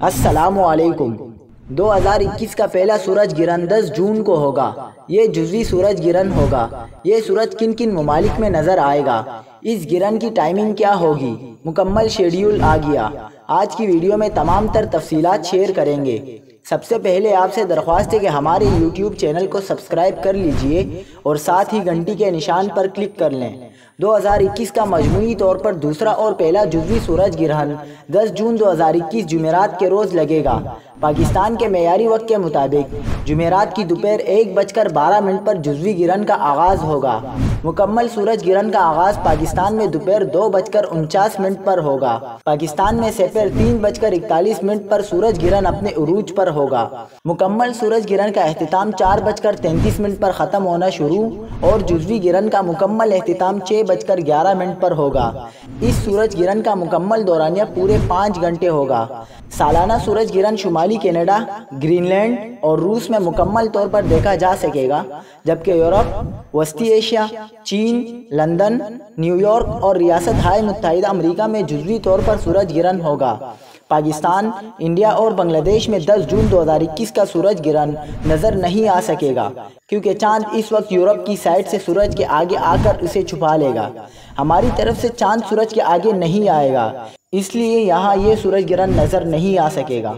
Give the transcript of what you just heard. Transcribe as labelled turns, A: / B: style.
A: السلام علیکم۔ 2021 کا پہلا سورج گرہن 10 جون کو ہوگا۔ یہ جزوی سورج گرہن ہوگا۔ یہ سورج کن کن ممالک میں نظر آئے گا؟ اس گرہن کی ٹائمنگ کیا ہوگی؟ مکمل شیڈیول آ گیا۔ آج کی ویڈیو میں تمام تر تفصیلات شیئر کریں گے۔ سب سے پہلے آپ سے درخواست ہے کہ ہمارے یوٹیوب چینل کو سبسکرائب کر لیجئے اور ساتھ ہی گھنٹی کے نشان پر کلک کر لیں۔ 2021 کا مجموعی طور پر دوسرا اور پہلا جزوی سورج گرہن 10 جون 2021 جمعرات کے روز لگے گا۔ پاکستان کے معیاری وقت کے مطابق جمعرات کی دوپہر 1:12 پر جزوی گرہن کا آغاز ہوگا۔ مکمل سورج گرہن کا آغاز پاکستان میں دوپہر 2:49 پر ہوگا۔ پاکستان میں سپہر 3:41 پر سورج گرہن اپنے عروج پر ہوگا۔ مکمل سورج گرہن کا اختتام 4:33 پر ختم ہونا شروع اور جزوی گرہن کا مکمل اختتام 6:11 پر ہوگا۔ اس سورج گرہن کا مکمل دورانیہ پورے 5 گھنٹے ہوگا۔ سالانہ سورج گرہن شمالی کینیڈا، گرین لینڈ اور روس میں مکمل طور پر دیکھا جا سکے گا، جبکہ یورپ، وسطی ایشیا، چین، لندن، نیو یارک اور ریاست ہائے متحدہ امریکہ میں جزوی طور پر سورج گرہن ہوگا۔ پاکستان، انڈیا اور بنگلہ دیش میں 10 جون 2021 کا سورج گرہن نظر نہیں آ سکے گا، کیونکہ چاند اس وقت یورپ کی سائڈ سے سورج کے آگے آ کر اسے چھپا لے گا۔ ہماری طرف سے چاند سورج کے آگے نہیں آئے گا، اس لیے یہاں یہ سورج گرہن نظر نہیں آ سکے گا۔